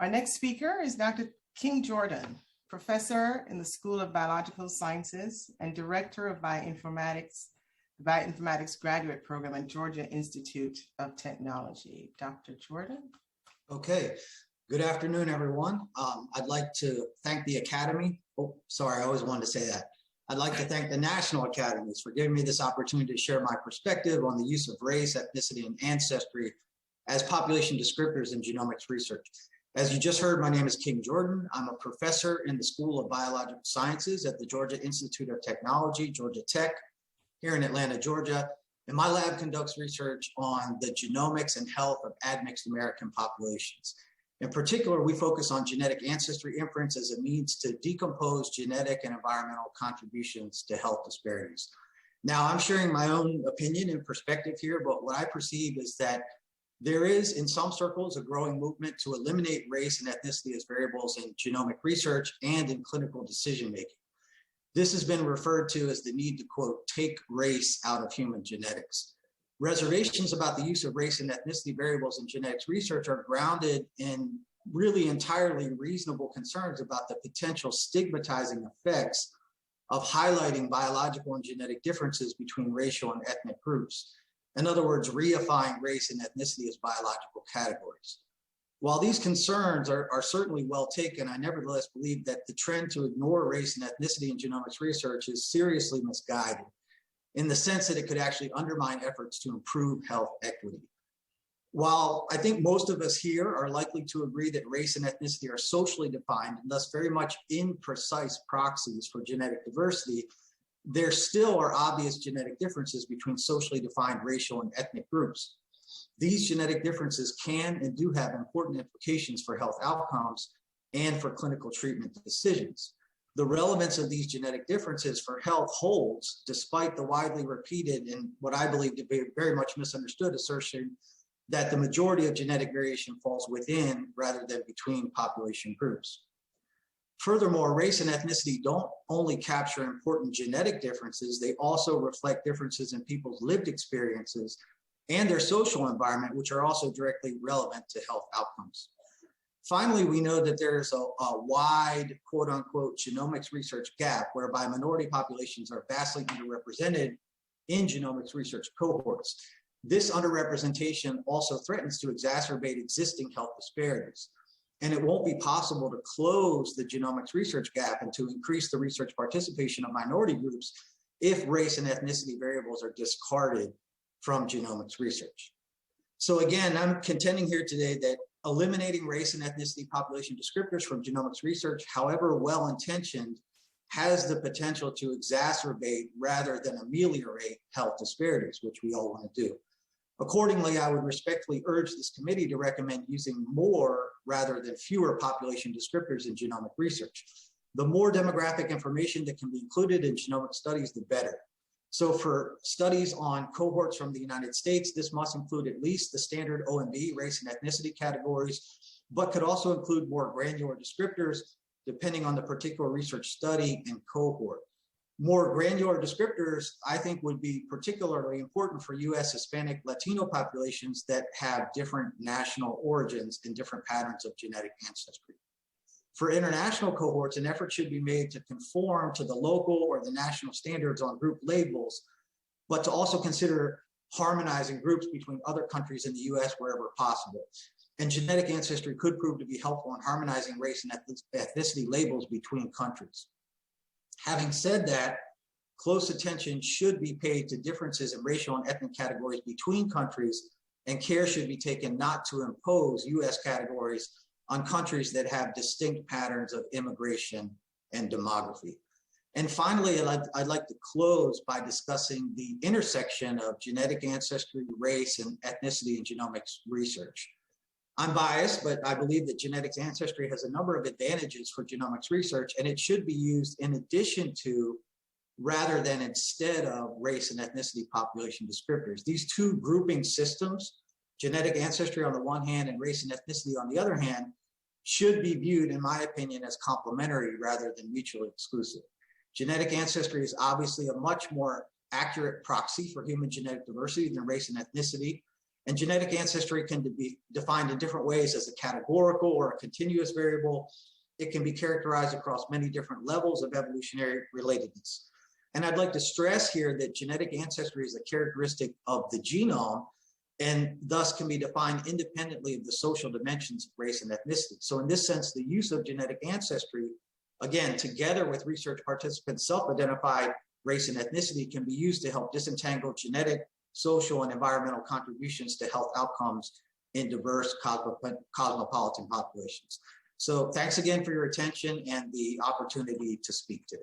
Our next speaker is Dr. King Jordan, professor in the School of Biological Sciences and director of Bioinformatics Graduate Program at Georgia Institute of Technology. Dr. Jordan. Okay, good afternoon, everyone. I'd like to thank the Academy. Oh, sorry, I always wanted to say that. I'd like to thank the National Academies for giving me this opportunity to share my perspective on the use of race, ethnicity, and ancestry as population descriptors in genomics research. As you just heard, my name is King Jordan. I'm a professor in the School of Biological Sciences at the Georgia Institute of Technology, Georgia Tech, here in Atlanta, Georgia. And my lab conducts research on the genomics and health of admixed American populations. In particular, we focus on genetic ancestry inference as a means to decompose genetic and environmental contributions to health disparities. Now, I'm sharing my own opinion and perspective here, but what I perceive is that there is, in some circles, a growing movement to eliminate race and ethnicity as variables in genomic research and in clinical decision-making. This has been referred to as the need to, quote, take race out of human genetics. Reservations about the use of race and ethnicity variables in genetics research are grounded in really entirely reasonable concerns about the potential stigmatizing effects of highlighting biological and genetic differences between racial and ethnic groups. In other words, reifying race and ethnicity as biological categories. While these concerns are certainly well taken, I nevertheless believe that the trend to ignore race and ethnicity in genomics research is seriously misguided in the sense that it could actually undermine efforts to improve health equity. While I think most of us here are likely to agree that race and ethnicity are socially defined and thus very much imprecise proxies for genetic diversity, there still are obvious genetic differences between socially defined racial and ethnic groups. These genetic differences can and do have important implications for health outcomes and for clinical treatment decisions. The relevance of these genetic differences for health holds despite the widely repeated and what I believe to be very much misunderstood assertion that the majority of genetic variation falls within rather than between population groups. Furthermore, race and ethnicity don't only capture important genetic differences, they also reflect differences in people's lived experiences and their social environment, which are also directly relevant to health outcomes. Finally, we know that there's a wide, quote unquote, genomics research gap whereby minority populations are vastly underrepresented in genomics research cohorts. This underrepresentation also threatens to exacerbate existing health disparities. And it won't be possible to close the genomics research gap and to increase the research participation of minority groups if race and ethnicity variables are discarded from genomics research. So again, I'm contending here today that eliminating race and ethnicity population descriptors from genomics research, however well-intentioned, has the potential to exacerbate rather than ameliorate health disparities, which we all want to do. Accordingly, I would respectfully urge this committee to recommend using more rather than fewer population descriptors in genomic research. The more demographic information that can be included in genomic studies, the better. So for studies on cohorts from the United States, this must include at least the standard OMB, race and ethnicity categories, but could also include more granular descriptors depending on the particular research study and cohort. More granular descriptors, I think, would be particularly important for US Hispanic Latino populations that have different national origins and different patterns of genetic ancestry. For international cohorts, an effort should be made to conform to the local or the national standards on group labels, but to also consider harmonizing groups between other countries in the US wherever possible. And genetic ancestry could prove to be helpful in harmonizing race and ethnicity labels between countries. Having said that, close attention should be paid to differences in racial and ethnic categories between countries, and care should be taken not to impose US categories on countries that have distinct patterns of immigration and demography. And finally, I'd like to close by discussing the intersection of genetic ancestry, race, and ethnicity in genomics research. I'm biased, but I believe that genetics ancestry has a number of advantages for genomics research, and it should be used in addition to, rather than instead of, race and ethnicity population descriptors. These two grouping systems, genetic ancestry on the one hand and race and ethnicity on the other hand, should be viewed, in my opinion, as complementary rather than mutually exclusive. Genetic ancestry is obviously a much more accurate proxy for human genetic diversity than race and ethnicity. And genetic ancestry can be defined in different ways as a categorical or a continuous variable. It can be characterized across many different levels of evolutionary relatedness. And I'd like to stress here that genetic ancestry is a characteristic of the genome and thus can be defined independently of the social dimensions of race and ethnicity. So in this sense, the use of genetic ancestry, again, together with research participants' self-identified race and ethnicity, can be used to help disentangle genetic, social, and environmental contributions to health outcomes in diverse cosmopolitan populations. So thanks again for your attention and the opportunity to speak today.